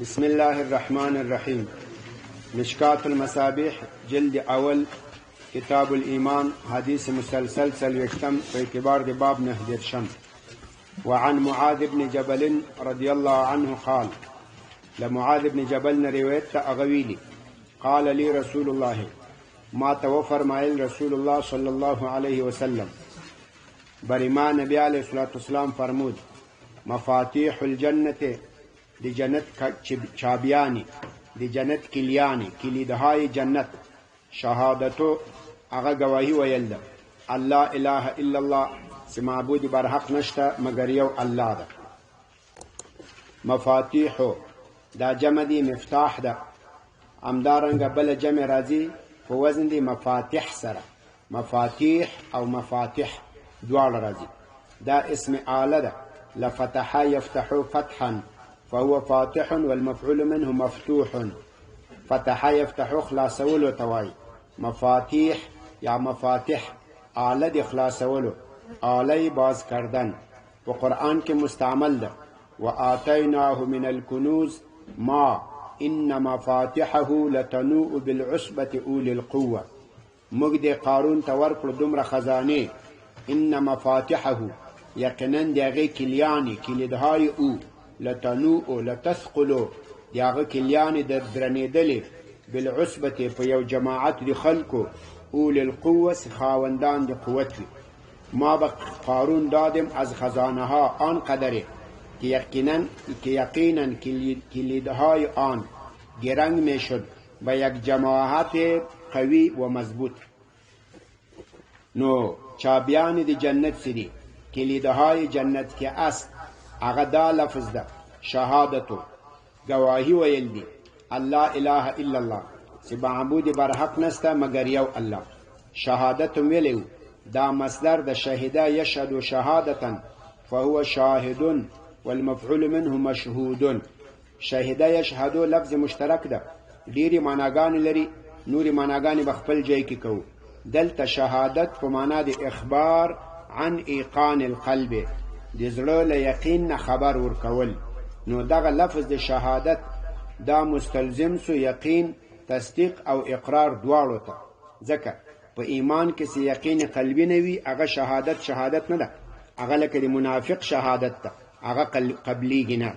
بسم الله الرحمن الرحيم. مشكات المصابيح جلد أول كتاب الإيمان حديث مسلسل سلوشتم في اعتبار باب نهج الشم. وعن معاذ بن جبل رضي الله عنه قال لمعاذ بن جبل رواية أغويلي قال لي رسول الله ما توفر مائل رسول الله صلى الله عليه وسلم برما نبي عليه الصلاة والسلام فرمود مفاتيح الجنة دی جنت چابیانی دی جنت کلیانی کلیدهای جنت شهادتو اغا گواهی ویل ده الله اله الا الله سی معبود بر حق نشتا مگر یو الله ده. مفاتیحو دا جمع دی مفتاح ده امدارنگا بل جمع رازی فوزن دی مفاتیح سره مفاتیح او مفاتیح دوال رازی دا اسم آله ده لفتحا يفتحو فتحا فهو فاتح والمفعول منه مفتوح فتح يفتح خلاصولو تواي مفاتيح یا مفاتح آله دی خلاصولو آله باز کردن و قرآن کے مستعمل ده وآتيناه من الكنوز ما إن مفاتحه لتنوء بالعصبة أولي القوة مجد قارون تورق دمر خزانه إن مفاتحه يقنن دي كلياني كليدهاي او لتنوء لتثقلو دیاغه کلیان د درنیدلې بالعصبه په یو جماعت د خلکو اول القوه خاوندان د قوت ما به قارون دادم از خزانه ها آن قدره که یقینا کلیدهای آن گرنگ می شد به یک جماعت قوی و مضبوط. نو چابیان د جنت سری کلیدهای جنت که است اغا دا لفظ ده شهادتو گواهی ویل دی الله اله الا الله سی معبود بر حق نسته مگر یو الله. شهادتو ویلو دا مصدر ده شهده یشهد شهادتا فهو شاهد والمفعول منه مشهود. شهده یشهدو لفظ مشترک ده ډیری معناګانې لري نوري معناګانې بخپل ځای کې کوو. دلته شهادت په معنا د اخبار عن ایقان القلب د زړه له یقین نه خبر ورکول. نو دغه لفظ د شهادت دا مستلزم سو یقین تصدیق او اقرار دواړو ته ځکه په ایمان کې چې یقین قلبی نه وي هغه شهادت نه ده هغه لکه د منافق شهادت ده هغه قبلیږي نه.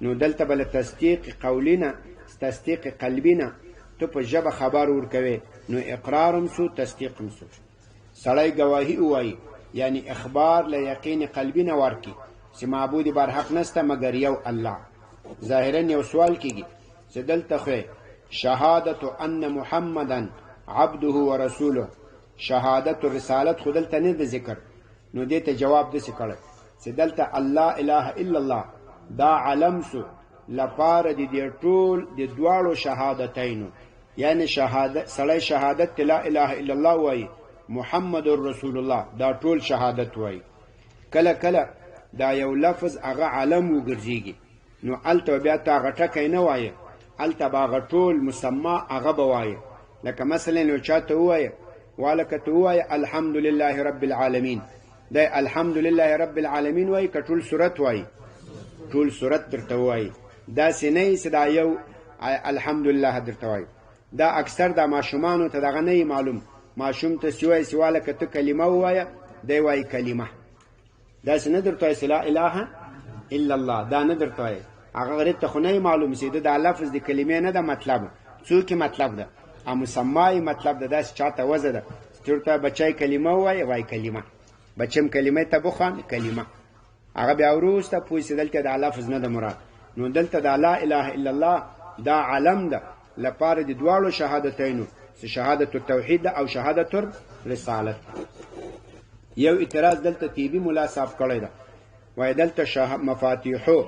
نو دلته بل تصدیق قولی نه تصدیق قلبی نه ته په ژبه خبر ورکوي نو اقرارم سو تصدیقم سو. سړی گواهی وایي یعنی اخبار له یقین قلبی نه ورکی چې معبود بر حق نسته مگر یو الله. ظاهرا یو سوال کیږي چې دلته خو شهادت ان محمدن عبده ورسوله شهادت رسالت خو دلته نه د ذکر. نو دې ته جواب دې کړه چې دلته الله اله الا الله دا علم سو لپاره دې ټول د دواړو شهادتینو یعنی شهادت سړی شهادت لا اله الا الله وایي محمد رسول الله دا ټول شهادت وای. کله کله دا یو لفظ هغه علم وګرځيږي نو الته بیا تا غټه کین وای الته باغ ټول مسما هغه بوای. لکه مثلا نو چاته وای والکه تو وای الحمد لله رب العالمین دا الحمد لله رب العالمین وای کټول صورت وای ټول صورت درته وای دا سینې صدا یو الحمد لله درته وای. دا اکثر د ماشومان ته دغه نه معلوم ماشوم ته سواله کته کلمه وایا دی وای کلمه دا څنګه درته لا اله الا الله دا نه درته هغه غریب ته خو نه معلوم سي دا لفظ د کلمې نه دا مطلب څوک مطلب ده ا مسمای مطلب ده داس چاته وزه ده چرته بچای کلمه وای کلمه بچم کلمه ته بخوان کلمه هغه بیا وروسته پوښتنه دلته دا لفظ نه ده مراد. نو دلته دا لا اله الا الله دا علم ده لپاره د دوالو شهادتینو شهادت التوحید او شهادت الرسالت. یو اعتراض دلته تیبی مولا صاحب کړی دا وای دلته مفاتیحو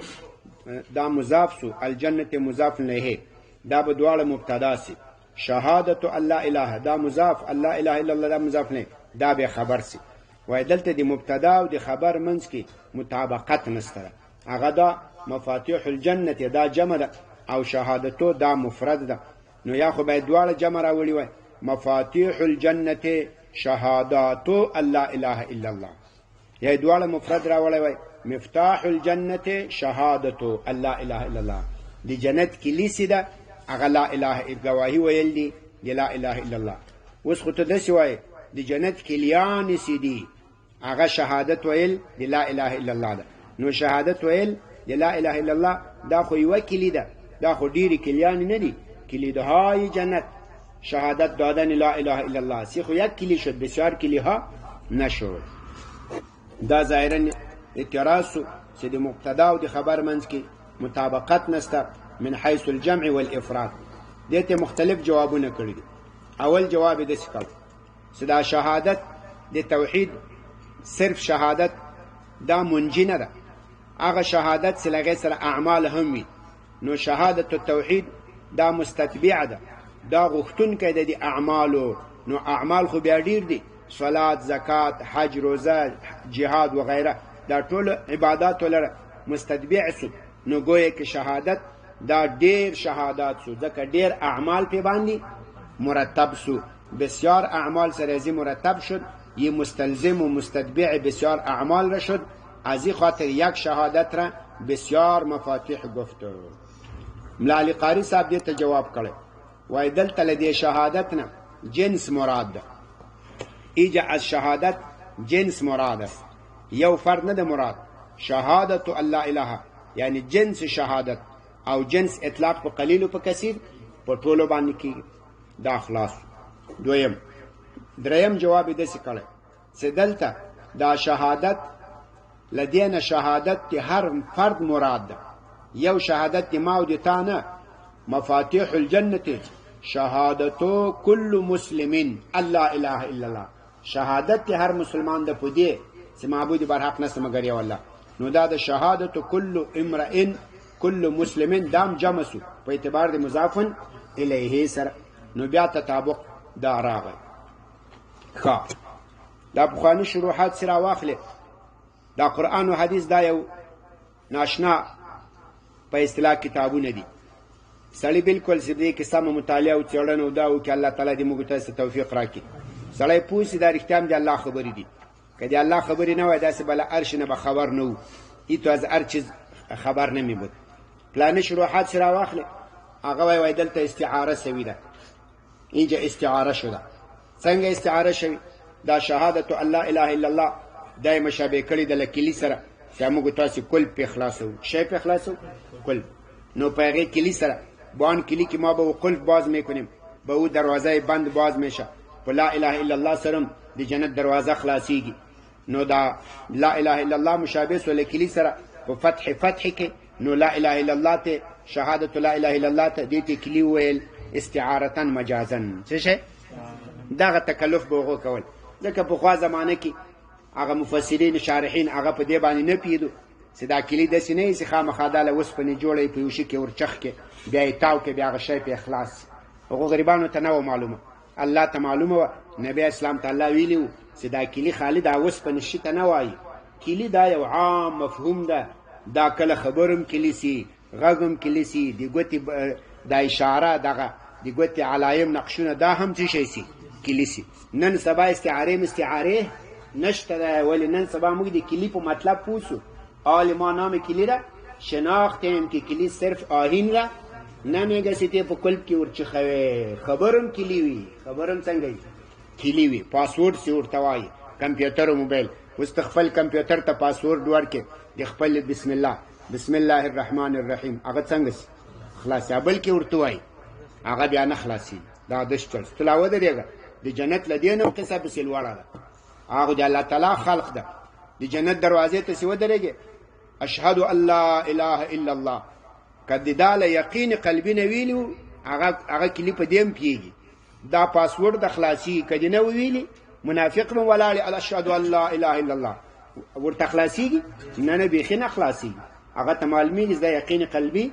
دا مضاف سو الجنه مضاف نه دا به دواړه مبتدا سي. شهادت الله اله دا مضاف الله اله الا الله دا مضاف نه دا به خبر سي. وای دلته د مبتدا او د خبر منځ کې مطابقت نشته هغه دا مفاتيح الجنه دا جمع ده او شهادتو دا مفرد ده. نو یا خو باید دواړه جمع راوړي وای مفاتيح الجنه شهاداتو الله اله الا الله یا دواړه مفرد راوړي وای مفتاح الجنه شهادتو الله اله الا الله د جنت کلی سي ده هغه لا اله الا گواهی ویل دي د لا اله الا الله. اوس خو ته داسې وایې د جنت کلیان سي دي هغه شهادت ویل د لا اله الا الله ده. نو شهادت ویل د لا اله الا الله دا خو یوه کلی ده، دا خو ډېرې کلیانې نه دي، کلیدهای جنت شهادت دادن لا اله الا الله سی خو یک کلی شد، بسیار کلیها نشد. دا ظاهرا اعتراض سو چې د مبتدا او د خبر منځ کې مطابقت نسته من حیث الجمع والافراد. دې ته مختلف جوابونه کړي دي. اول جواب یې داسې کړ چې دا شهادت د توحید صرف شهادت دا منجي نه ده، هغه شهادت چې لغې سره اعمال هم وي. نو شهادت التوحید دا مستتبع ده، دا غوښتونکی ده د اعمالو. نو اعمال خو بیا ډېر دي، صلات، زکات، حج، روزه، جهاد وغیره، دا ټول عبادات ولره مستتبع سو. نو گویا که شهادت دا ډیر شهادات سو، ځکه ډیر اعمال پی باندې مرتب سو، بسیار اعمال سره ازی مرتب شد، یه مستلزم و مستتبع بسیار اعمال را شد. ازی خاطر یک شهادت را بسیار مفاتیح گفته. ملا علی قاری صاحب دیتا جواب کرده وای دلتا لدی شهادت نه جنس مراد ده. ایجا از شهادت جنس مراد است، یو فرد نه ده مراد. شهادت الله اله یعنی جنس شهادت او جنس اطلاق په قلیل او په کثیر په ټولو باندې کیږي. دا خلاص. دریم جواب دې څه کړه چې دلته دا شهادت لدينا شهادت تی هر فرد مراد ده. یو شهادت تی ما او دی تا نه. مفاتيح الجنة شهادتو كل مسلمين الله اله الا الله. شهادت تی هر مسلمان ده پدې چې معبود برحق نسته مگر یو الله. نو دا د شهادت كل امرئ كل مسلمين دام جمع سو په اعتبار د مضاف الیه سره. نو بیا تطابق دا راغی. دا بخوانی شروحات سره واخلې. دا قرآن و حدیث دا یو ناشنا په اصطلاح کتابونه دي. سړی بالکل سبدې کې سمه مطالعه او څېړنه او دا وکړي، الله تعالی دې موږ ته توفیق راکړي. سړی پوه سي دا رښتیا هم د الله خبرې دي. که د الله خبرې نه وای داسې بله هر شي نه به خبر نه وو. ایتو از هر چیز خبر نمی بود. پلانه شروحات سره واخلې. هغه وای دلته استعاره سوي ده، اینجا استعاره شده. څنګه استعاره شوي؟ دا شهادت الله اله الا الله دای مشابه کړي د لکلی سره چې موږ تاسو کل په خلاصو شی په خلاصو کل. نو په هغه کلی سره بان کلی کې ما به قلف باز میکنیم، به او دروازه بند باز میشه. په لا اله الا الله سره د جنت دروازه خلاصيږي. نو دا لا اله الا الله مشابه سو لکلی سره په فتح کې. نو لا اله الا الله ته شهادت لا اله الا الله ته دې کلی ویل استعاره مجازا. څه شي دغه تکلف به وغو کول. ځکه په خوا زمانه کې هغه مفسرین شارحین هغه په دې باندې نه پیدو چې دا کلی داسې نه چې خامخا دا له وسپنې جوړی په یو شي کې ورچخ کې بیا یې تاو کې بیا هغه شی په اخلاص. هغو غریبانو ته نه وه معلومه، الله ته معلومه وه. نبی اسلام ته الله ویلي وو چې دا کلی خالي دا وسپنې شي ته نه وایي. کلی دا یو عام مفهوم ده. دا کله خبرم کلی سي، غږم کلی سي، د ګوتې دا اشاره دغه د ګوتې علایم نقشونه دا هم څه شی سي کلی سي. نن سبا استعاره نشته ده. ولی نن سبا موږ د کلی په مطلب پوسو. ما نام کلی را شناختیم که کلی صرف آهین را نمیگه سیتی په کلب کې ورچخوي. خبرم کلی وي. خبرم څنګه کلی وي. پاسورد سی ورته وایي. کمپیوټر او موبایل اوس ته خپل کمپیوټر ته پاسورد ورکې د خپل بسم الله الرحمن الرحیم هغه څنګه خلاص بل کې ورته وایي هغه بیا نه خلاصي. دا د شتل تلاوه درېګه د جنت لدینه قصه بسل وړه ده. هغه د الله تعالی خلق ده. د جنت دروازې ته سو درېږي اشهد ان لا اله الا الله. کدی دا له یقین قلبی نه ویلو هغه کلی په دیم پیږي. دا پاسورد د خلاصي کدی نه ویلي منافق من ولاړ اشهد ان لا اله الا الله ورته خلاصيږي نه بيخي نه خلاصيږي. هغه ته معلومیږي دا یقین قلبی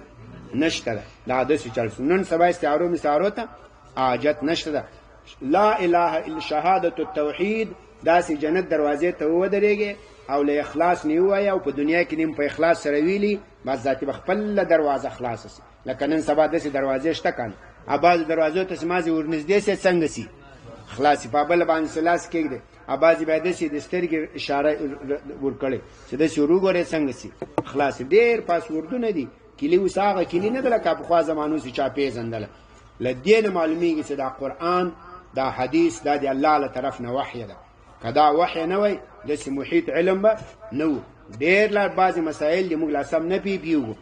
نشته ده. دا د څه چل نن سبا استعارو مسارو ته حاجت نشته ده. لا اله الا شهادت التوحید داسې جنت دروازې ته ودرېږي او له اخلاص نه وای او په دنیا کې نیم په اخلاص سره ویلي بس ذاتي بخپل دروازه خلاص سي. لکه نن سبا داسې دروازې شته کنه اباز دروازو ته سمازي ورنږدې سي څنګه سي خلاص په بل باندې سلاس کېږي. اباز به داسې د سترګې اشاره ورکړي چې د شروع غره څنګه سي خلاص. ډېر پاسوردونه دي کلی اوس هغه کلی نه ده لکه پخوا زمانو چې چا پیژندله. له دې نه معلومیږي چې دا قرآن دا حدیث دا د الله له طرف نه وحی ده. که دا وحی نه وای داسې محیط علم به نه و. ډېر لا بعضې مسایل دي موږ لا سم نه پیږو.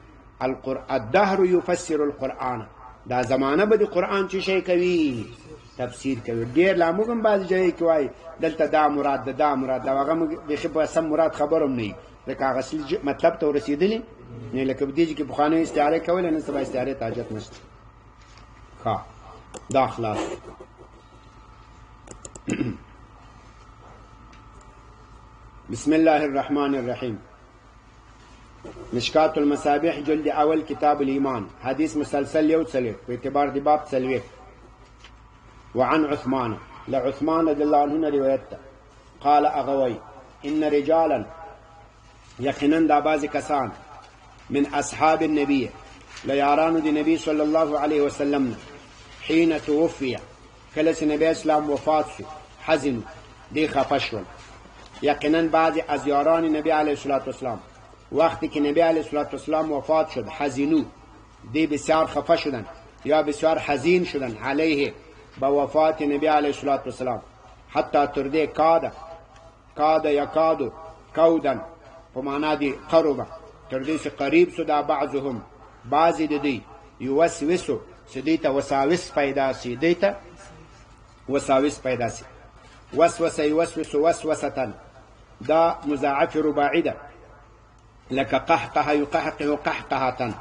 الدهر یفسر القرآن، دا زمانه به د قرآن څه شی کوي؟ تفسیر کوي. ډېر لا موږ هم بعضې ځایو کې وایي دلته دا مراد ده دا مراد ده، هغه موږ بیخي په سم مراد خبر هم نه وي، ځکه هغه اصلي مطلب ته ورسېدلي نه. لکه په دې کې پخوانۍ استعارې کولې، نن سبا استعارې ته حاجت نشته. ښه دا خلاص. بسم الله الرحمن الرحیم. مشکات المصابیح جلد اول کتاب الایمان، حدیث مسلسل یو څلوېښت په اعتبار د باب څلوېښت. وعن عثمان، لعثمان رضی الله عنه روایت ده، قال اغوی ان رجالا، یقینا دا بعض کسان، من اصحاب النبی، لیارانو دی نبی صلی الله علیه وسلم، حین توفی، کله چې نبی اسلام وفات شو، حزنوا، دی خفه شول. یقینا بعضی از یاران نبی علیه الصلاة والسلام وقتی که نبی علیه الصلاة والسلام وفات شد، حزنوا، دی بسیار خفه شدن یا بسیار حزین شدن علیه، با وفات نبی علیه الصلاة والسلام، حتی ترده کاد یکادو کودن، په معنا دی قربه، ترده چې قریب شو دا بعضهم، بعضی دی یوسوسو، چې دیتا وساوس پیدا سی، دیتا وساوس پیدا سی. وسوسه یوسوس وسوسه، دا مضاعف رباعی ده، لکه قحقه یقحقه قحقهه،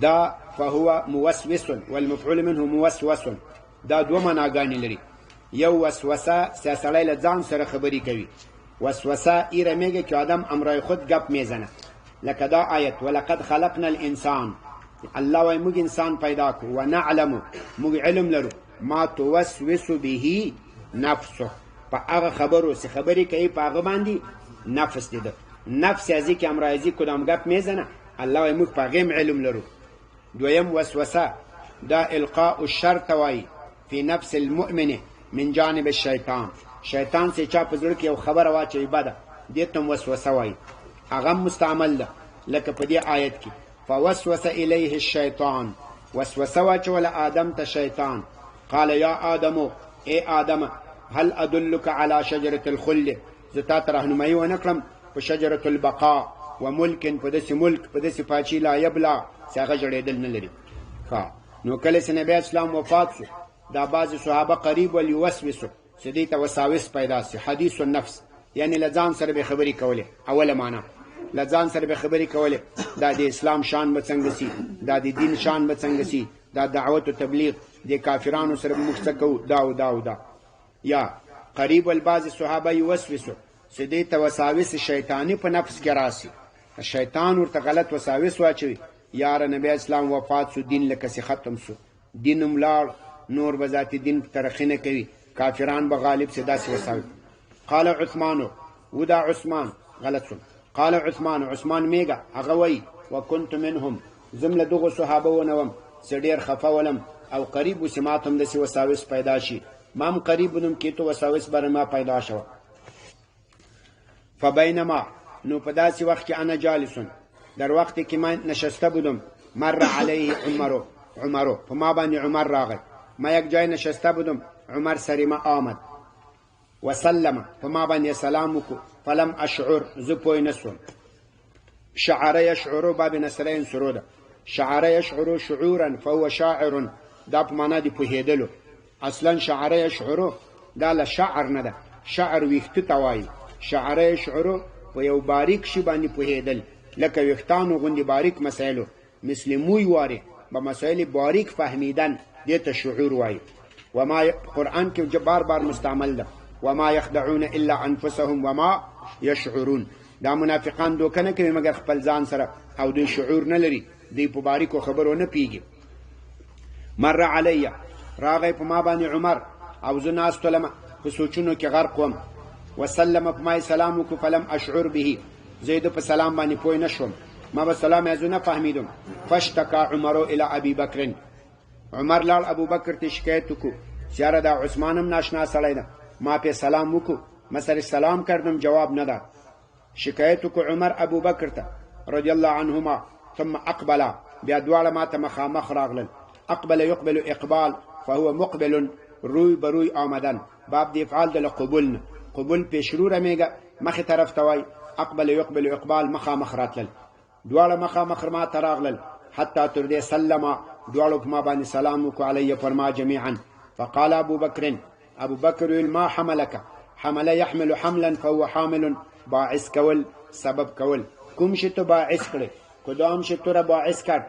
دا فهو موسوس والمفعول منه موسوس، دا دو معناګانې لري. یو وسوسه چې سړی له ځان سره خبرې کوي، وسوسه ایره میگه که آدم امرای خود گپ میزنه، لکه دا آیت ولقد خلقنا الانسان، الله وای موږ انسان پیدا کو، و نعلم، موږ علم لرو، ما توسوس به نفسه، په هغه خبرو چې خبرې کوي په هغه باندې نفس دی ده، نفس ازي که امرایزي کدام گپ میزنه، الله وای موږ په هغه علم لرو. دویم وسوسه دا القاء الشر توای فی نفس المؤمن من جانب الشیطان، شیطان سے چا په زړه کې یو خبره واچوي بده، دې ته وسوسه وایي، هغه مستعمل ده. لکه په دې آیت کې فوسوس الیه الشیطان، وسوسه واچوله آدم ته شیطان، قال یا آدمو، ای آدم، هل ادلک علی شجرة الخلد، زه تا ته رهنمایي ونه کړم په شجرة البقاء و ملک، په داسې ملک، په داسې پاچي لا یبلا چې هغه جوړېدل نه لري. نو کله چې نبی اسلام وفات شو، دا بعض صحابه قریب ول یوسوسو، چې دې ته وساوس پیدا سي. حدیث النفس یعنی لځان سره به خبرې کولې، اوله معنا لځان سره به خبرې کولې، دا د اسلام شان به څنګه سي، دا د دین شان به څنګه سي، دا دعوت او تبلیغ د کافرانو سره موږ څه کوو، دا او دا او دا. یا قریب ول بعض صحابه یوسوسو، چې دې ته وساوس شیطانی په نفس کې راسي، شیطان ورته غلط وساوس واچوي، یار نبی اسلام وفات شو، دین لکه سی ختم شو، دین ملاړ، نور به ذات دین ترقی نه کوي، کافران به غالب سي، داسې وساوس. قال عثمان، ودا عثمان غلط شو، قال عثمان میگه هغه وی وکنت منهم، زمله دغه صحابه ونوم چې ډېر خفه ولم او قریب وسماتم داسې وساوس پیدا شي، ما هم قریب ودم کې تو وساوس بر ما پیدا شو. فبینما، نو په داسې وخت کې انا جالسون، در وقتی که من نشسته بودم، مر علیه عمرو، په ما باندې عمر راغی، ما یک جای نشسته بودم، عمر سری ما آمد، وسلم، په ما باندې سلام وکړو، فلم اشعر، زه پوی نسوم. شعر یشعر باب نسرین سروده، شعر یشعر شعورا فهو شاعر، دا په معنا دی پوهېدلو، اصلا شعر یشعر دا له شعر نه ده، شعر ویښته ته وایي، شعر یشعر په یو باریک شي باندې پوهېدل، لکه ویښتانو غوندې باریک مسایلو، مثل موی واره به مسایل باریک فهمیدن، دې ته شعور وایي. وما قرآن کې بار بار مستعمل ده، وما يخدعون الا انفسهم وما يشعرون، دا منافقان دوکه نه کوي مګر خپل ځان سره، او دوی شعور نه لري، دوی په باریکو خبرو نه پیږي. مر علی، راغی په ما باندې عمر، او زه ناستلم په سوچونو کې غرق وم، وسلم، په ما سلام وکړو، فلم اشعر به، زه د په سلام باندې پوه نه شوم، ما به سلام یې زه نه فهمیدم. فاشتکا عمرو الی ابي بکر، عمر لاړ ابو بکر ته شکایت وکړو، چې یاره دا عثمان هم ناشنا سړی ده، ما په سلام وکړو، ما سره سلام کردم، جواب نه ده. شکایت وکړو عمر ابو بکر ته رضی الله عنهما، ثم اقبل بیا دواړه ما ته مخامخ راغلل. اقبل يقبل اقبال فهو مقبل روی بروی آمدن. باب دی افعال د قبول قبول پیش رو رمیګه مخه طرف ته وای. اقبل يقبل اقبال مخامخ راتلل. دواړه مخامخ ما ته راغلل حتی تر دې سلم دواړو ما باندې سلام وکړ علی فرما جميعا. فقال ابو بکر ما حملك حمل يحمل حملا فهو حامل باعث کول سبب کول کوم شي ته باعث کړي کدام شي ته باعث کړ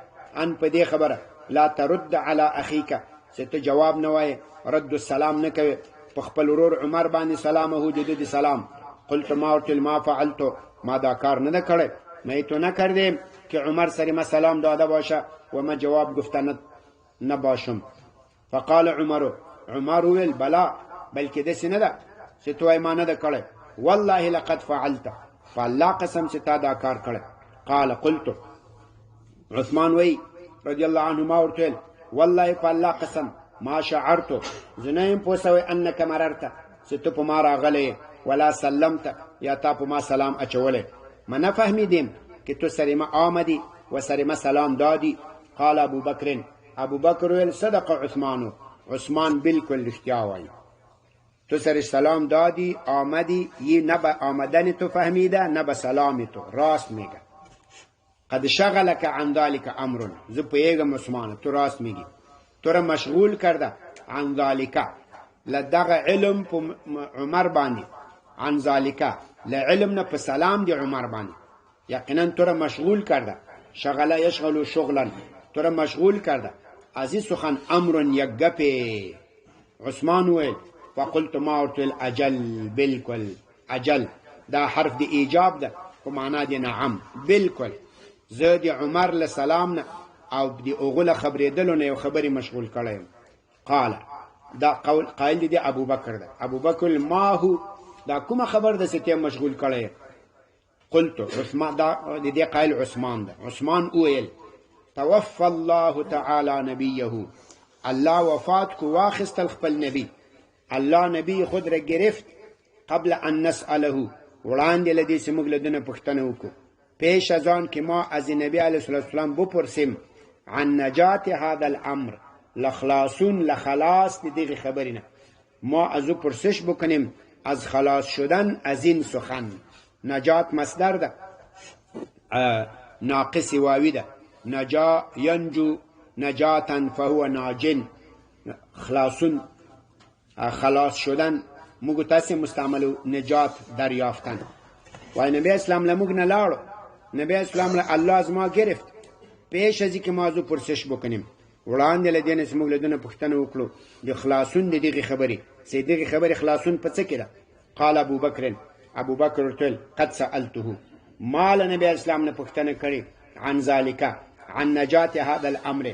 ان په دې خبره لا ترد على اخيك ست جواب نه وای رد السلام نه کوي په خپل ورور عمر باندې سلام هو جدي سلام. قلت ما فعلت ما دا کار نه کړي نه تو نه کړم که عمر سره ما سلام داده باشه و ما جواب گفتن نباشم. فقال عمر ویل بلا بلکې د سینه ده چې تو ایمانه ده کړي والله لقد فعلت فالله قسم چې تا دا کار کړي. قال قلت عثمان وی رضی الله عنهما ورته والله فالله قسم ما شعرت زنیم پوسوي انك مررت چې ته په ما راغلې ولا سلمت یا تا په ما سلام اچولې ما نه فهمیدم که تو سره ما آمدی و سره ما سلام دادی. قال ابو بکر ویل صدق عثمان بالکل رښتیا وایي تو سره سلام دادی آمدی یه نه به آمدن تو فهمیده نه به سلام تو راست میگه. قد شغلك عن ذلك امر زه پوهیږم عثمان تو راست میگی تو را مشغول کرده عن ذلك لدغه علم په عمر باندې عن ذلك لعلم نه په سلام دی عمر باندې یقینا تو را مشغول کرده شغله یشغل شغلا تو را مشغول کرده عزیز سخن امر یک گپه. عثمان ویل فقلت ما ورتل اجل بالکل اجل دا حرف دی ایجاب ده په معنا دی نعم بالکل زه دی عمر له سلام نه او دی اوغله خبرېدلو نه یو خبري مشغول کړم. قال دا قول قائل دی ابو بکر ده. ابو بکر ما هو دا کومه خبر ده چې مشغول کړی. قلت عثمان دا دی قائل عثمان ده. عثمان ویل توفى الله تعالى نبيه الله وفات کو واخست خپل نبی الله نبی خود را گرفت قبل ان نسأله وړاندې لدی چې موږ لدنه پښتنه وکړو پیش از آن که ما از نبی علیه الصلاة والسلام بپرسیم عن نجات هذا الامر لخلاصون لخلاص دیگه خبرینه ما ازو پرسش بکنیم از خلاص شدن از این سخن. نجات مصدر ده ناقص واوی ده نجا ینجو نجاتا فهو ناجن خلاصون خلاص شدن موږ تاسو مستعمل نجات دریافتن. وای نبی اسلام له موږ نه لاړو نبی اسلام له الله از ما گرفت پیش از که موضوع پرسش بکنیم وړاندې له دې نه چې موږ له دونه پوښتنه وکړو د خلاصون د دغه خبرې سي دغه خبرې خلاصون په څه کې ده. قال ابو بکر ورته قد سألته ما له نبی اسلام نه پوښتنه کړې عن ذالک عن نجات هذا الامر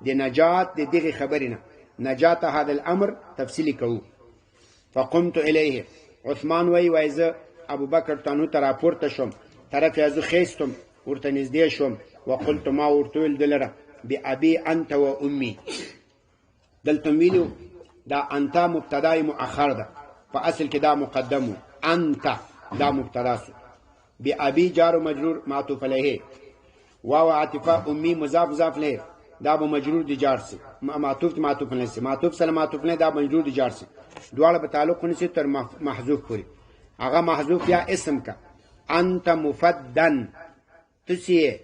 د نجات د دغه خبرې نه نجات هذا الامر تفصیلی کوو. فقمت الیه عثمان وایزه ابو بکر تانو تر راپورته شوم طرف ازو خېستم ورته نږدې شوم وقلت ما ورتول دلره بأبي أنت وأمي دلته ویلو دا انت مبتدا مؤخر ده فاصل كده مقدمه انت دا مبتدا بأبي جار مجرور معطوف عليه واو عاطفه امي مضاف له دا مجرور دي جار سي معطوف عليه معطوف سره معطوف نه دا مجرور دي جار سي دواړه په تعلق نشي تر محذوف پوری هغه محذوف یا اسم کا انت مفدن تسی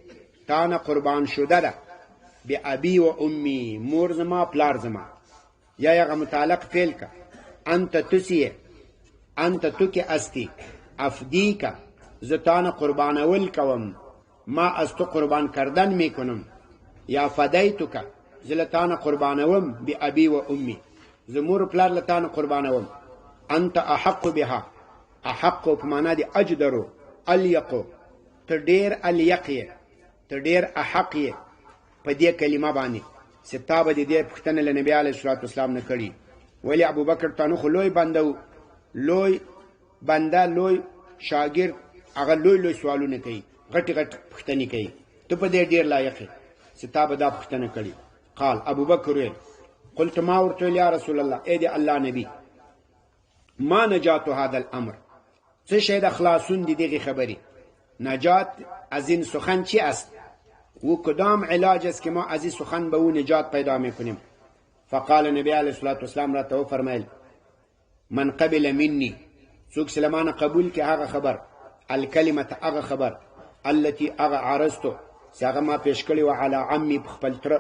تانا قربان شده ده بی ابی و امی مور زما پلار زما یا یغه متعلق فعل کا انت تسی انت تو کی استی افدی کا زتانا قربان اول کوم ما از تو قربان کردن میکنم یا فدیتو کا زلتانا قربانوم بی ابی و امی زمور پلار لتانا قربانوم انت احق بها احق په معنا دی اجدرو الیقو تر ډیر الیقیه تر ډیر احقیه په دې کلمه باندې ستابه دې پښتنه له نبی علیه الصلاۃ والسلام نه کړي ولی ابو بکر تانو خلوی بندو لوی بنده لوی شاګرد هغه لوی سوالونه کوي غټ پښتني کوي ته په دې ډیر لایق ستابه دا پښتنه کړي. قال ابو بکر قلت ما ورته یا رسول الله اې دې الله نبی ما نجات هذا الامر څه شی د خلاصون دي دغه خبري نجات از این سخن چی است و کدام علاج است که ما از این سخن به او نجات پیدا میکنیم؟ فقال نبی علیه الصلاة والسلام را تو فرمایل من قبل مني څوک سلمان قبول کې هغه خبر الکلمه هغه خبر التي هغه عرضتو چې هغه ما پیش کړی و علی عمی په خپل تر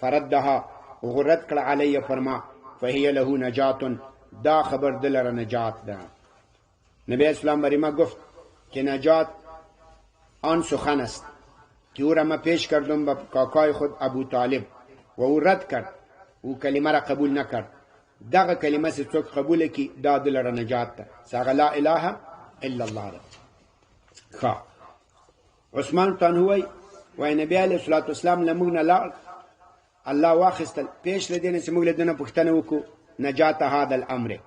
فردها غرد کړه علی فرما فهي له نجات دا خبر دلره نجات ده. نبی اسلام بر ما گفت که نجات آن سخن است که او را ما پیش کردم به کاکای خود ابو طالب و او رد کرد، او کلمه را قبول نکرد. دغه کلمه چې څوک قبول کی دا دلره نجات ده، څنګه لا اله الا الله ده. ښه عثمان تنهوی وای نبی علیه الصلاة والسلام لموږ نه لاړ، الله واخیستل پیش لدینه چې موږ لدنه پوښتنه وکړو نجات هذا الامر،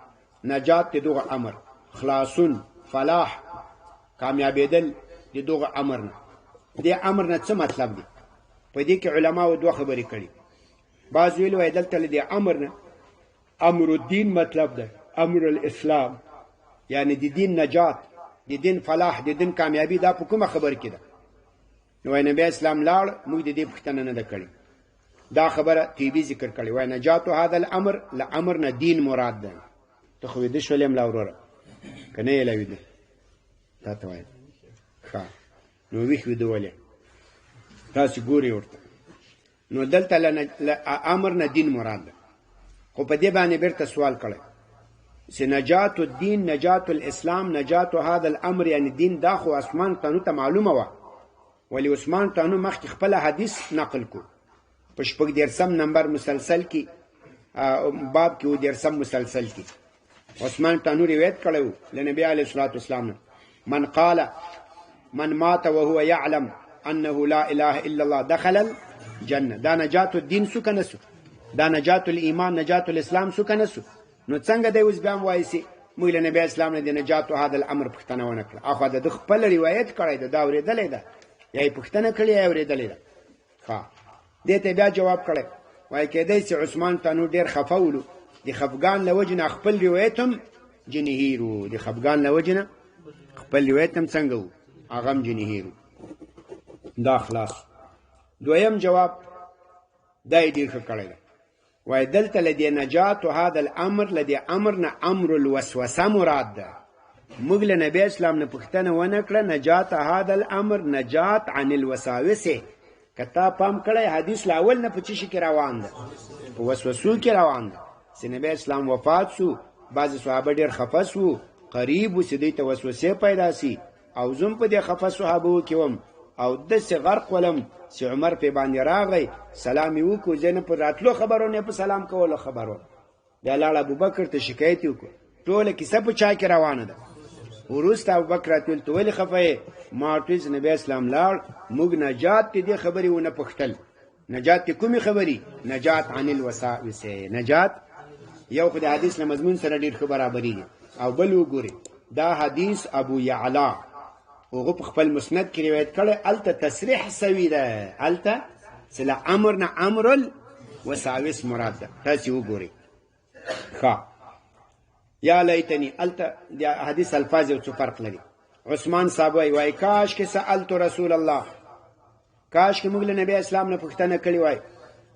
نجات دغه امر، خلاصون فلاح کامیابیدل دغه امر نه. دې امر نه څه مطلب دی؟ په دې کې علماو دوه خبرې کړي. بعض ویل وای دلته دې امر نه امر الدین مطلب ده، امر الاسلام، یعنی د دین نجات، د دین فلاح، د دین کامیابی. دا په کومه خبر کې ده؟ نو نبی اسلام لاړ موږ د دې پوښتنه نه ده کړې. دا خبره تیبی ذکر کړي وای نجات هذا الامر لامر نه دین مراد ده. ته خو دې شولم لا وروره کنه یې لوي ده تا ته وای ښه نو ویښ ودولې تاسو ګوري ورته. نو دلته امر نه دین مراد ده. خو په دې باندې بیرته سوال کړي چې نجات الدین، نجات الاسلام، نجات هذا الامر، یعنی دین دا خو عثمان تانو ته معلومه و، ولی عثمان تانو مخکې خپل حدیث نقل کو په شپږ دیرسم نمبر مسلسل کې باب کې و دیرسم مسلسل کې عثمان تانو روایت کړو لنبی علیه الصلاة والسلام من قال من مات وهو يعلم انه لا اله الا الله دخل الجنه. دا نجات الدین سو کنه سو، دا نجات الايمان، نجات الاسلام سو کنه سو. نو څنګه دی اوس بیا وایسي موږ له نبی اسلام نه د نجات هذا الامر پښتنه ونه کړه؟ اخو د خپل روایت کړی دا اورېدلې ده یا پښتنه کړی یا اورېدلې ده. ښه دې ته بیا جواب کړی وای کېدای چې عثمان تانو ډیر خفولو، د خفګان له وجې نه خپل روایت هم جنهیرو، د خفګان له وجې نه خپل روایت هم څنګه و هغه هم جنهیرو. دا خلاص. دویم جواب دا یې ډېر ښه کړی ده وای دلته له دې نجات هذا الامر له دې امر نه امر الوسوسه مراد ده. موږ له نبی اسلام نه پوښتنه ونه کړه نجات هذا الامر نجات عن الوساوس. کتا پام کړی حدیث له اول نه په څه شي کې روان ده؟ په وسوسو کې روان ده. چې نبی اسلام وفات سو، بعضې صحابه ډېر خفه سو، قریب و چې دوی ته وسوسې پیدا سي، او زم په دې خفه صحابو کې وم او داسې غرق ولم چې عمر پې باندې راغی سلام یې وکړو، زه نه په راتلو خبرو نه په سلام کولو خبرو. بیا لاړ ابوبکر ته شکایت یې وکړو. ټوله کیسه په چا کې روانه ده. وروسته ابوبکر راته ویل ته ولې خفه یې؟ ما ورته ویل چې نبی اسلام لاړ موږ نجات ته دې خبرې ونه پوښتل. نجات ته کومې خبرې؟ نجات عن الوساوس. نجات یو خو د حدیث له مضمون سره ډېر ښه برابرېږي، او بل وګورئ دا حدیث ابو یعلا هغه په خپل مسند کې روایت کړی، هلته تصریح سوي ده، هلته چې له امر نه امر الوساوس مراد ده. تاسې وګورئ. ښه یا لیتنی هلته د حدیث الفاظ یو څه فرق لري. عثمان صاحب وایي کاش کې سألت رسول الله، کاش کې موږ له نبی اسلام نه پوښتنه کړې وای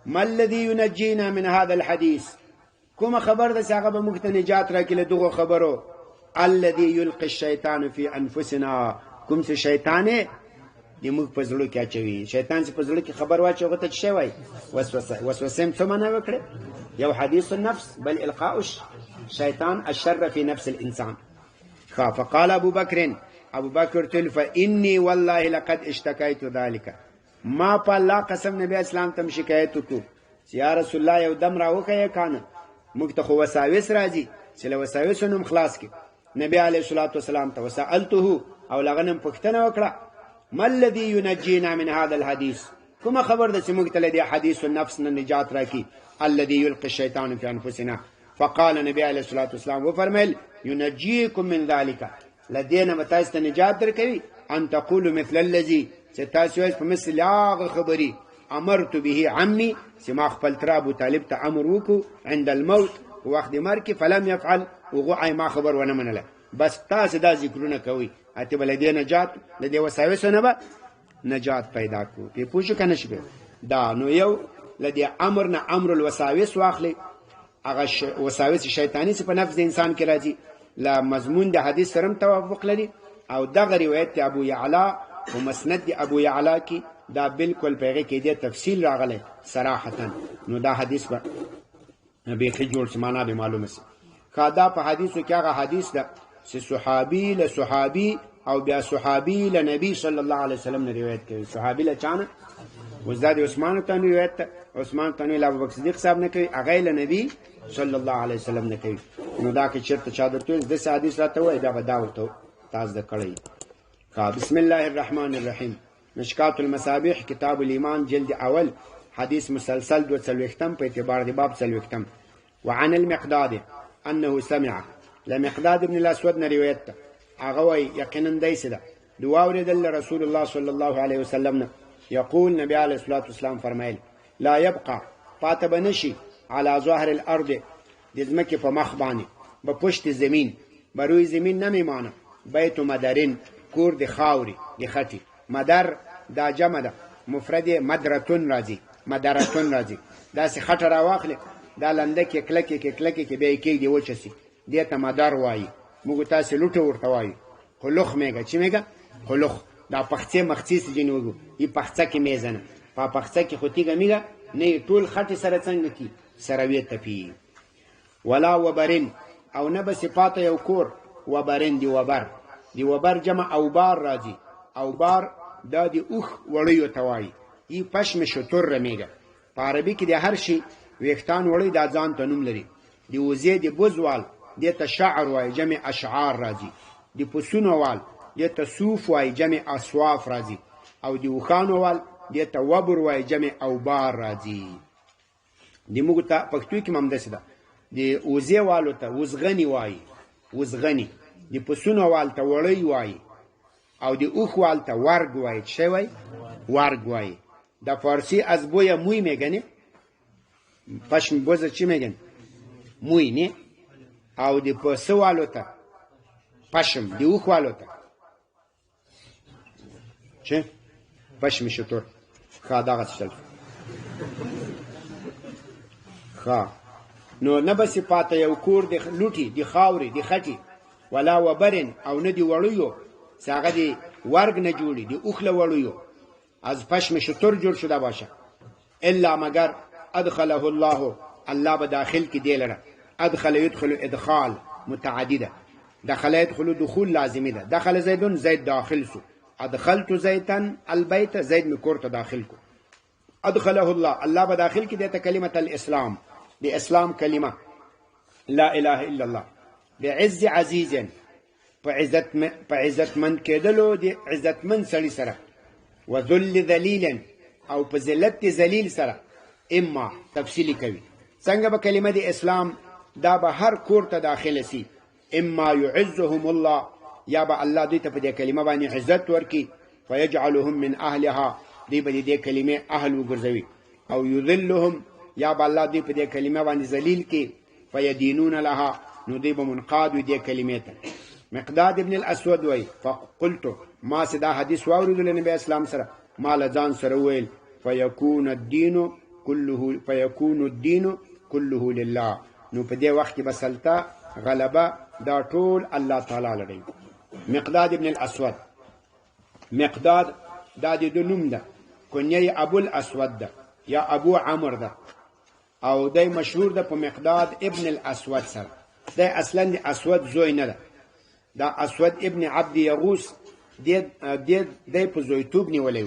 ما الذي ينجينا من هذا الحديث، کومه خبر ده چې هغه به موږ ته نجات راکړي له دغو خبرو. الذي يلقي الشيطان في انفسنا، کوم چې شیطان یې د موږ په زړه کې اچوي. شیطان چې په زړه کې خبر واچوي هغه ته څه وایي؟ وسوسه. وسوسه هم څه معنا وکړه؟ یو حدیث النفس بل القاء الشیطان الشر في نفس الانسان. فقال ابو بکر، ابو بکر تل فاني والله لقد اشتكيت ذلك، ما په الله قسم نبی اسلام ته شکایت وکړو چې یا رسول الله یو دم راوکه کانه موږ ته خو وساوس راځي چې له وساوسو نوم خلاص کړي. نبی علیه الصلاة والسلام ته وسألته او لغنم پوښتنه وکړه ما الذي ينجينا من هذا الحديث، کومه خبر ده چې موږ ته له دې حدیث النفس نه نجات راکړي. الذي يلقي الشيطان في انفسنا. فقال نبی علیه الصلاة والسلام وفرمایل ينجيكم من ذلك، لدينا متاسته نجات درکوي ان تقولوا مثل الذي، چې تاسو یې په مثل هغه خبري امرت به عمي چې ما خپل تر ابو طالب ته امر وکړو عند الموت وقت مرګ فلم يفعل، وغوعي ما خبر ونه منله. بس تاسو دا ذکرونه کوي اته بل دې نجات د دې وساوسونه به نجات پیدا کو په پوښ کنه شي دا نو یو لدی امر نه امر الوساوس واخلي هغه وساوس شیطانی چې په نفس د انسان کې راځي لا مضمون د حدیث سره توافق لري او دغه روایت ابو یعلا او مسند ابو یعلا کې دا بالکل پیغه کې د تفصیل راغله صراحتا نو دا حدیث به جوړ سمانا به معلومه سي خدا په حدیثو کې هغه حدیث ده چې صحابي له صحابي او بیا صحابي له نبی صلی الله علیه وسلم نه روایت کوي صحابي له چانه وزاد عثمان ته روایت عثمان ته له ابوبکر صدیق صاحب نه کوي هغه له نبی صلی الله علیه وسلم نه کوي نو دا کې چرته چا درته د حدیث راته وای دا ورته تاسو د کړی بسم الله الرحمن الرحیم مشکات المصابیح کتاب الایمان جلد اول حدیث مسلسل 2 په اعتبار د باب 3 وعن المقداد انه سمع لمقداد ابن الاسود نه روایت هغه وای یقینا دیسه دعا ورېدل رسول الله صلی الله علیه وسلم يقول نبی علیه الصلاة والسلام فرمایل لا يبقى پاتې بنشي على ظاهر الارض د ځمکې په مخ باندې په پشت زمین بروي زمین نه میمانه بیت مدرن کور د خاوري د خټي مدر دا جمع ده مفرد مدرتون راځي مدرتون راځي دا سي خټه راواخله دا لنده کې کلکه کې به کې دی وچسي دته مدار وایي موږ تاسو لوټه ورته وایي خلوخ میګه چې میګه خلوخ دا پخڅه مخصیص جنوګو ای پخڅه کې میزنه په پخڅه کې خوتیګه میګه نه ټول خټه سره څنګه کی سره وی تپی ولا وبرن او نه به صفات یو کور وبرن دی وبر جمع او بار راځي او بار دا دی اوخ وړیو توای ای پشم شتر میګه په عربي کې د هر شي ویختان وړي دا ځان ته نوم لري دی وزې دی بوزوال دی ته شعر وای جمع اشعار راځي دی پسونوال دی ته صوف وای جمع اصواف راځي او دی وخانوال دی ته وبر وای جمع اوبار راځي دی موږ ته پښتو کې ممدسه ده دی وزې والو ته وزغنی وای وزغنی دی پسونوال ته وړی وای او دی اوخوال ته ورګ وای څه وای ورګ وای د فارسی از بویا موی میگنه پشم بوزه چی میگن موی نه او دی پسوالو ته پشم دی اوخوالو ته چه پشم شطور خواه داغت شل خواه نو نبسی پاتا یو کور دی لوٹی دی خاوری دی خطی ولا وبرن او ندی وړیو ساغه دی ورګ نه جوړی دی اوخله وړیو از پشم شطور جوړ شده باشه الا مگر ادخله الله به داخل کی دی لره ادخل يدخل ادخال متعدده دخل يدخل دخول لازمی ده دخل زیدون زید داخل سو ادخلت زیتن البيت زید می کور ته داخل کو ادخله الله به داخل کی دیتا کلمه الاسلام دی اسلام کلمه لا اله الا الله بعز عزیز په عزت من کېدلو دی عزت من سړي سره وذل ذلیل او په ذلت ذلیل سره اما تفصیلی کوي څنګه به کلمه دی اسلام دا به هر کور ته داخل سي اما يعزهم الله یا به الله دوی ته په دې کلمه باندې عزت ورکي فيجعلهم من اهلها دی به دې کلمه اهل وګرځوي او يذلهم یا به الله دوی په دې کلمه باندې ذلیل کی فيدينون لها نو دی به منقاد دې کلمه ته مقداد ابن الاسود وای فقلت ما صدا حدیث واوریدل نبی اسلام سره مال ځان سره ویل فيكون الدين كله لله نو په دې وخت کې بسلتا غلبه دا ټول الله تعالی لري مقداد ابن الاسود مقداد دا د نوم ده کنیه ابو الاسود ده یا ابو عمرو ده او دای مشهور ده په مقداد ابن الاسود سره دا اصلا د اسود زوی نه ده دا اسود ابن عبد یغوس د په زویتوب نیولې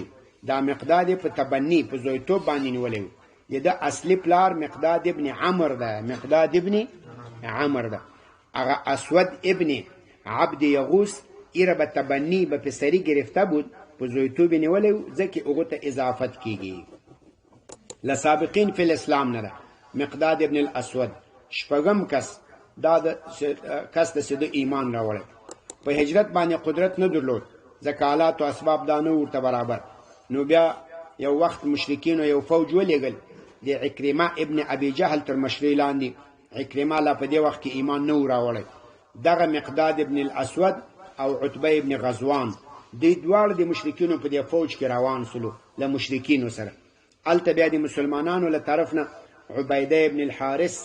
دا مقداد په تبنی په زویتوب باندې نیولې دا اصلي پلار مقداد ابن عمرو ده مقداد ابن عمرو ده هغه اسود ابن عبد یغوس ایره به تبنی به پسری گرفته بود په زویتوب نیولې ځکه هغه ته اضافت کیږي لسابقین فی الاسلام نه ده مقداد ابن الاسود شپږم کس دا کس د سید ایمان راوړل په هجرت باندې قدرت نه درلود ځکه حالات او اسباب دا نه ورته برابر نو بیا یو وخت مشرکین یو فوج ولېګل د عکرمه ابن ابي جهل تر مشري لاندې عکرمه لا په دې وخت کې ایمان نه راوړل دغه مقداد ابن الاسود او عتبه ابن غزوان دوی دواړه د مشرکینو په دې فوج کې روان سولو له مشرکینو سره. هلته بیا د مسلمانانو له طرف نه عبیده ابن الحارث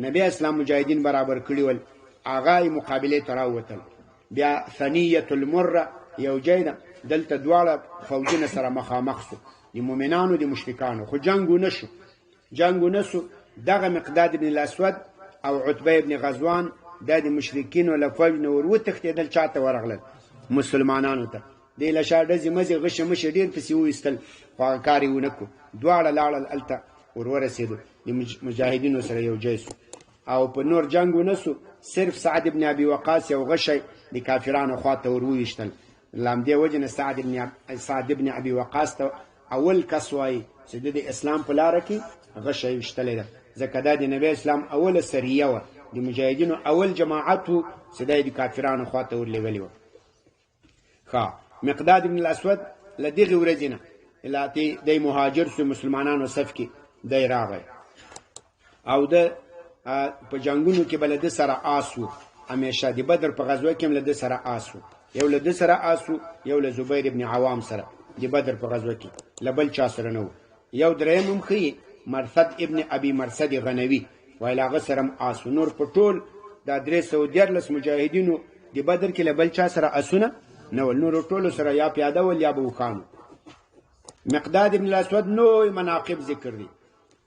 نبی اسلام مجاهدین برابر کړي ول، هغه مقابلې ته راووتل. بیا ثنیة المره یو ځای ده، دلته دواړه فوجونه سره مخامخ سو، د مؤمنانو د مشرکانو، خو جنګ ونه سو. دغه مقداد ابن الاسود او عتبه ابن غزوان دا د مشرکینو له فوج نه ور وتښتېدل. چاته ورغلل؟ مسلمانانو ته. دی له شا ډزې مزې غشې مشې ډېر پسې وویستل، خو هغه کار یې ونه کړو. دواړه لاړل هلته ور ورسېدو، د مجاهدینو سره یو ځای سو او په نور جنګ ونه سو. صرف سعد ابن ابي وقاص یو غشی د کافرانو خواته ور وویشتل. له همدې وجې نه سعد ابن ابي وقاص ته اول کس وایي چې د اسلام په لاره کې غشی ویشتلی ده، ځکه دا د نبی اسلام اوله سریه وه، د مجاهدینو اول جماعت و چې دا یې د کافرانو خواته ورلېږلې وه. مقداد ابن الاسود له دغې ورځې نه دی مهاجر سو، مسلمانانو صف کې دی راغی او د په جنګونو کې به له ده سره آس و. همیشه د بدر په غزوه کې هم له ده سره آس و، یو له ده سره آس و، یو له زبیر ابن عوام سره د بدر په غزوه کې، له بل چا سره نه و. یو دریم هم ښیي مرثد ابن ابي مرثد غنوي وایي له هغه سره هم آس و. نور په ټول دا 314 مجاهدینو د بدر کې له بل چا سره آسونه نه ول، نور ټولو سره یا پیاده ول یا به اوښانو. مقداد ابن الاسود نوی مناقب ذکر دي.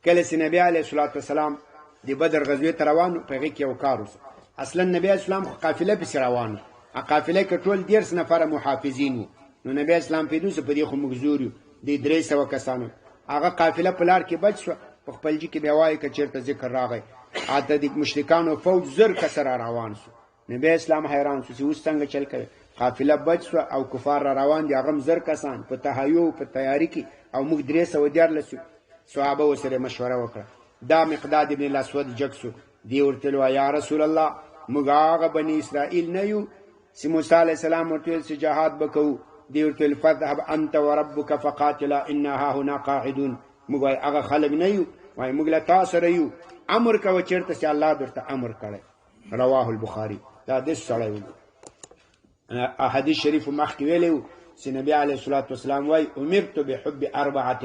کله چې نبی علیه الصلاة والسلام د بدر غزوې ته روان و، په هغې کې یو کار وسو. اصلا نبی اسلام خو قافله پسې روان و، قافله کې ټول 13 نفره محافظین وو. نو نبی اسلام پیدا سو په دې خو موږ زور یو، د 300 کسانو. هغه قافله په لار کې بچ شوه، په خپل جي کې بیا وایي که چېرته ذکر راغی. هلته د مشرکانو فوج 1000 کسه را روان سو. نبی اسلام حیران سو چې اوس څنګه چل کوي؟ قافله بچ سوه او کفار را روان دي، هغه هم 1000 کسان په تهیو په تیاري کې، او موږ 314 یو. صحابه ورسره مشوره وکړه. دا مقداد ابن الاسود جګ سو، دی ورته ویل یا رسول الله موږ هغه بني اسرائیل نه یو چې موسی علیه السلام ورته ویل چې جهاد به کوو. دی ورته ویل فاذهب انت وربک فقاتلا انا هاهنا قاعدون. موږ وایي هغه خلک نه یو، وایي موږ له تا سره یو، امر کوه چېرته چې الله درته امر کړی. رواه البخاري. دا داسې سړی و. حدیث شریف مخکې ویلی و چې نبی علیه الصلاة والسلام وایي امرت بحب اربعة،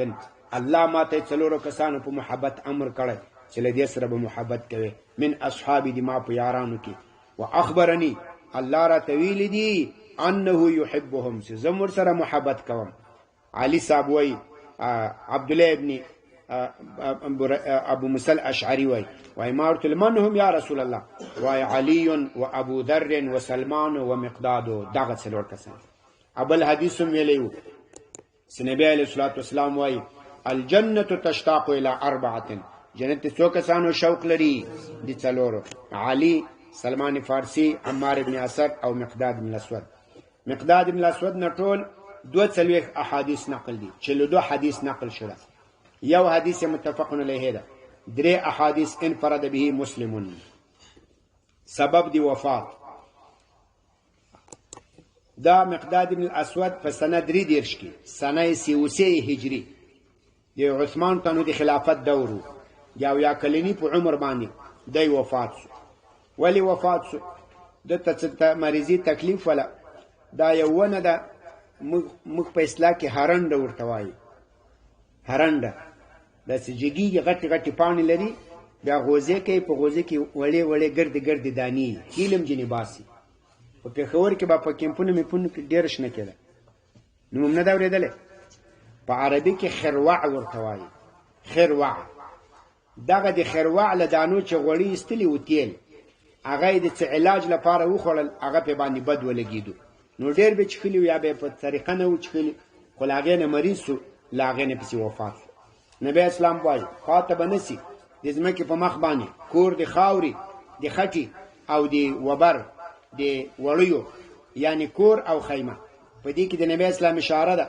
الله ما ته 4 کسانو په محبت امر کړی چې له دې سره به محبت کوي. من اصحابي دي، ما په یارانو کې. واخبرني، الله راته ویلي دي انه يحبهم، چې زه ورسره محبت کوم. علي صاحب وایي عبدالله ابن ابو موسی الاشعري وایي ما ورته من هم یا رسول الله؟ وایي علي و ابو ذر و سلمان و مقداد. دغه 4 کسان. ابل حدیث هم ویلی و چې نبی علیه الصلاة والسلام وایي الجنة تشتاق الى 4، جنت 100 کسانو شوق لري دي 4: علي، سلمان فارسی، عمار ابن اسد او مقداد ابن الاسود. مقداد ابن الاسود نه ټول 42 احادیث نقل دي، 42 حدیث نقل شوه. یو حدیث متفق علیه ده، 3 احادیث انفرد به مسلم. سبب دی وفات دا مقداد ابن الاسود په سنه 3 کې، سنه 33 هجری، د عثمان تنو د خلافت دور و، یا کلنی په عمر باندې دی وفات شو. ولی وفات شو؟ دته څه مریضی تکلیف ولا دا یو ونه ده، موږ په اصطلاح کې هرنده ورته وایي. هرنده داسې جګیږي، غټې غټې پاڼې لري، بیا غوزې کوي، په غوزې کې وړې وړې ګردې ګردې دانې هیلم ځینې باسي. په پېښور کې به په کیمپونو میپونو کې ډېره شنه کېده، نوم نه ده اورېدلی. په عربي کې خروع ورته وایي. خروع دغه د خروع له دانو چې غوړي ایستلي و تیل، هغه یې د څه علاج لپاره وخوړل، هغه پې باندې بد ولګېدو. نو ډېر به چښلي یا به یې په طریقه نه و چښلي، خو له هغې نه مریض سو، له هغې نه پسې وفات سو. نبی اسلام وایي خواته به نه سي د ځمکې په مخ باندې کور د خاورې د خټې او د وبر د وړیو، یعنی کور او خیمه. په دې کې د نبی اسلام اشاره ده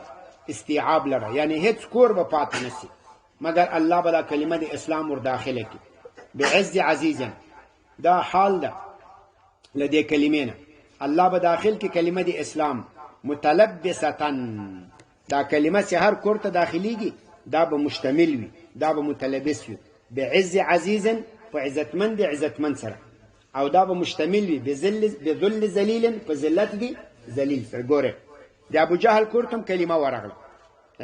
استیعاب لره، یعنی هیڅ کور به پاتې نه سي مگر الله به دا کلمه د اسلام ور داخله کړي. بعز عزیزا دا حال ده له دې کلمې نه، الله به داخل کې کلمه د اسلام متلبستن. دا کلمه چې هر کور ته داخليږي دا به مشتمل وي، دا به متلبس وي. بعز عزیزا په عزتمند عزتمند سره، او دا به مشتمل وي بذل ذلیل په ذلت دی ذلیل سره. ګوره د ابو جهل کور ته کلمه ورغله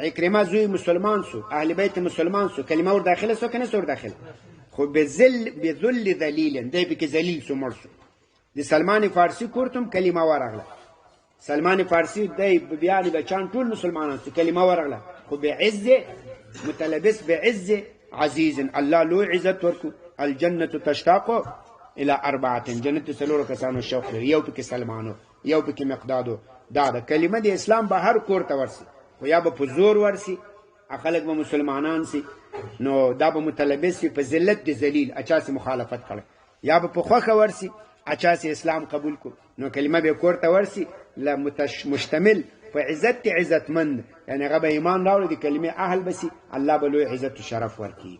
عکرمه زوی مسلمان سو اهل بیت مسلمان سو کلمه ور داخله سو کنه سور داخله خو بذل ذلیل دی به کې ذلیل سو مر سو د سلمان فارسی کور ته کلمه ورغله سلمان فارسی دی بیان بچان ټول مسلمانان سو کلمه ورغله خو بعز متلبس بعز عزیز الله لو عزت ورکو الجنه تشتاق الى اربعه جنت سلور کسانو شوق یو پکې سلمانو یو پکې مقدادو دا کلمه د اسلام به هر کور ته ورسی خو یا به په زور ورسی خلک به مسلمانان سي نو دا به متلبس په ذلت د ذلیل اچا سي مخالفت کړي یا به په خوخه ورسی اچا سي اسلام قبول کو نو کلمه به کور ته ورسی لا مشتمل په عزتمند یعنی هغه به ایمان راوړي د کلمې اهل بسی الله به لوی عزت او شرف ورکړي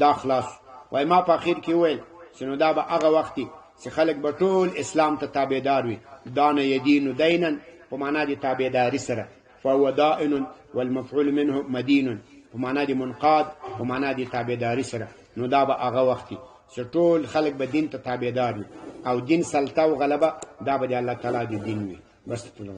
دا خلاص وای ما په اخر کې ویل شنو دا به هغه وختي چې خلک به ټول اسلام ته تابعدار وي دان یدین دینا په معنا د تابعداري سره فهو دائن والمفعول منه مدين په معنا د منقاد په معنا د تابعداري سره نو دا به هغه وختي چې ټول خلک به دین ته تابعدار وي او دین سلطه او غلبه دا به د الله تعالی د دین وي بس ټول